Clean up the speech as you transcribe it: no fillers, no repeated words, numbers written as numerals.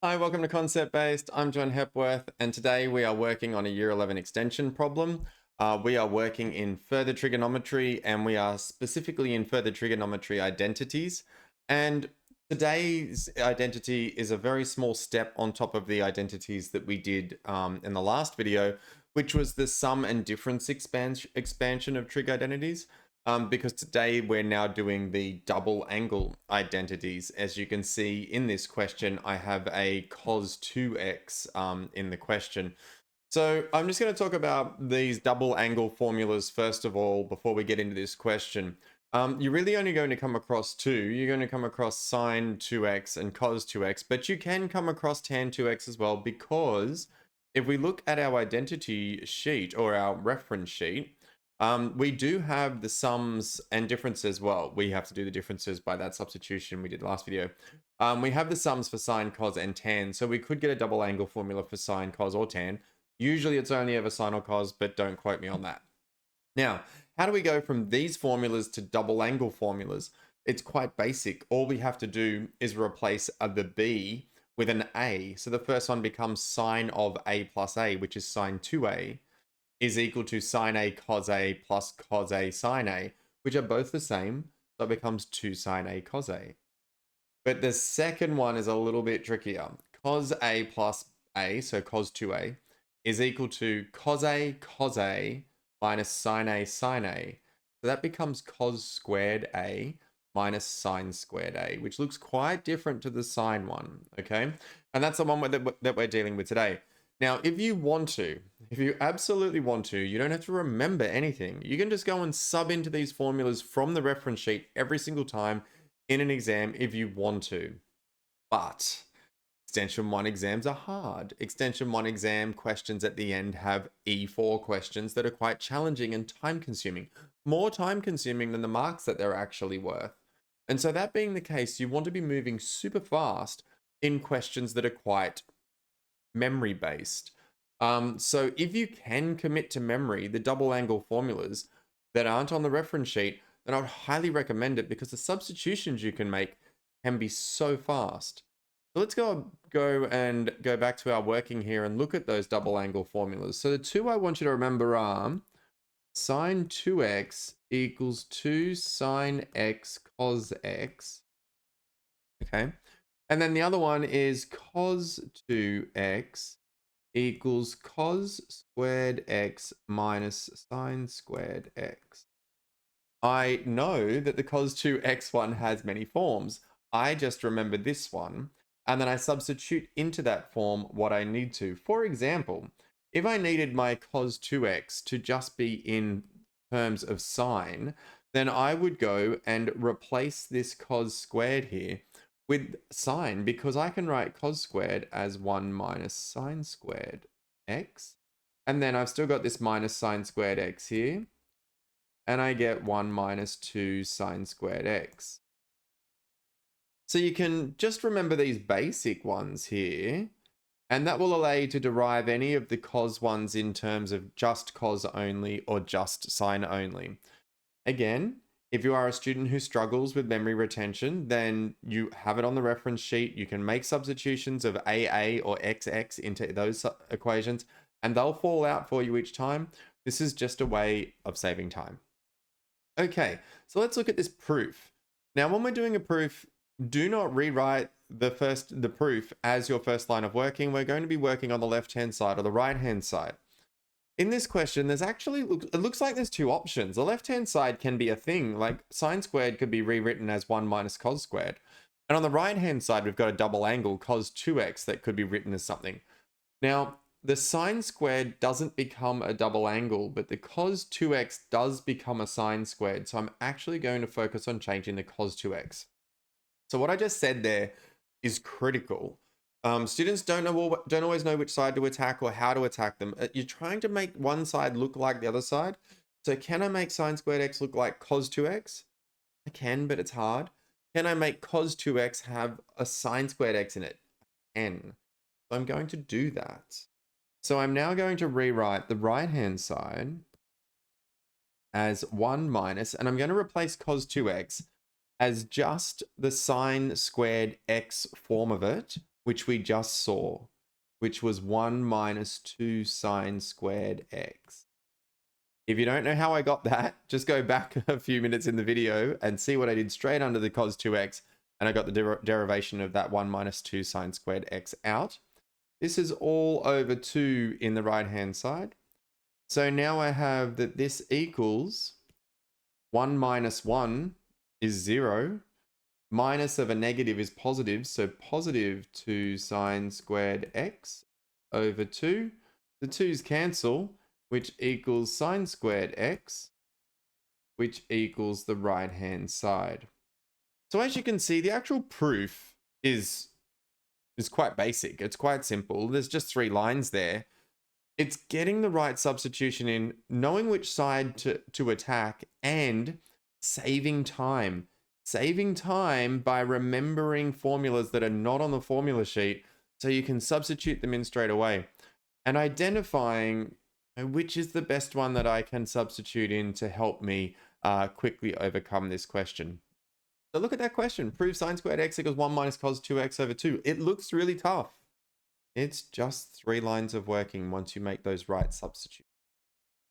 Hi, welcome to Concept Based. I'm John Hepworth, and today we are working on a Year 11 extension problem. We are working in further trigonometry, and we are specifically in further trigonometry identities. And today's identity is a very small step on top of the identities that we did in the last video, which was the sum and difference expansion of trig identities. Because today we're now doing the double angle identities. As you can see in this question, I have a cos 2x in the question. So I'm just going to talk about these double angle formulas first of all before we get into this question. You're really only going to come across two. You're going to come across sine 2x and cos 2x, but you can come across tan 2x as well, because if we look at our identity sheet or our reference sheet, we do have the sums and differences. Well, we have to do the differences by that substitution we did last video. We have the sums for sine, cos, and tan, so we could get a double angle formula for sine, cos, or tan. Usually it's only ever sine or cos, but don't quote me on that. Now, how do we go from these formulas to double angle formulas? It's quite basic. All we have to do is replace the b with an a. So the first one becomes sine of a plus a, which is sine 2a, is equal to sine a cos a plus cos a sine a, which are both the same. So it becomes 2 sine a cos a. But the second one is a little bit trickier. Cos a plus a, so cos 2a, is equal to cos a minus sine a sine a. So that becomes cos squared a minus sine squared a, which looks quite different to the sine one, okay? And that's the one that we're dealing with today. Now, if you absolutely want to, you don't have to remember anything. You can just go and sub into these formulas from the reference sheet every single time in an exam if you want to. But Extension 1 exams are hard. Extension 1 exam questions at the end have E4 questions that are quite challenging and time consuming. More time consuming than the marks that they're actually worth. And so that being the case, you want to be moving super fast in questions that are quite memory based. So if you can commit to memory the double angle formulas that aren't on the reference sheet, then I would highly recommend it, because the substitutions you can make can be so fast. So let's go back to our working here and look at those double angle formulas. So the two I want you to remember are sine 2x equals 2 sine x cos x. Okay. And then the other one is cos 2x equals cos squared x minus sine squared x. I know that the cos 2x one has many forms. I just remember this one, and then I substitute into that form what I need to. For example, if I needed my cos 2x to just be in terms of sine, then I would go and replace this cos squared here with sine, because I can write cos squared as 1 minus sine squared x. And then I've still got this minus sine squared x here. And I get 1 minus 2 sine squared x. So you can just remember these basic ones here, and that will allow you to derive any of the cos ones in terms of just cos only or just sine only. Again, if you are a student who struggles with memory retention, then you have it on the reference sheet. You can make substitutions of AA or XX into those equations, and they'll fall out for you each time. This is just a way of saving time. Okay, so let's look at this proof. Now, when we're doing a proof, do not rewrite the proof as your first line of working. We're going to be working on the left-hand side or the right-hand side. In this question, there's actually, it looks like there's two options. The left-hand side can be a thing, like sine squared could be rewritten as 1 minus cos squared. And on the right-hand side, we've got a double angle, cos 2x, that could be written as something. Now, the sine squared doesn't become a double angle, but the cos 2x does become a sine squared. So I'm actually going to focus on changing the cos 2x. So what I just said there is critical. Students don't always know which side to attack or how to attack them. You're trying to make one side look like the other side. So can I make sine squared x look like cos 2x? I can, but it's hard. Can I make cos 2x have a sine squared x in it? I can. So I'm going to do that. So I'm now going to rewrite the right-hand side as 1 minus, and I'm going to replace cos 2x as just the sine squared x form of it, which we just saw, which was 1 minus 2 sine squared x. If you don't know how I got that, just go back a few minutes in the video and see what I did straight under the cos 2x, and I got the derivation of that 1 minus 2 sine squared x out. This is all over 2 in the right-hand side. So now I have that this equals 1 minus 1 is 0. Minus of a negative is positive, so positive 2 sine squared x over 2. The 2's cancel, which equals sine squared x, which equals the right-hand side. So as you can see, the actual proof is quite basic. It's quite simple. There's just 3 lines there. It's getting the right substitution in, knowing which side to attack, and saving time. Saving time by remembering formulas that are not on the formula sheet so you can substitute them in straight away. And identifying which is the best one that I can substitute in to help me quickly overcome this question. So look at that question. Prove sine squared x equals 1 minus cos 2x over 2. It looks really tough. It's just 3 lines of working once you make those right substitutes.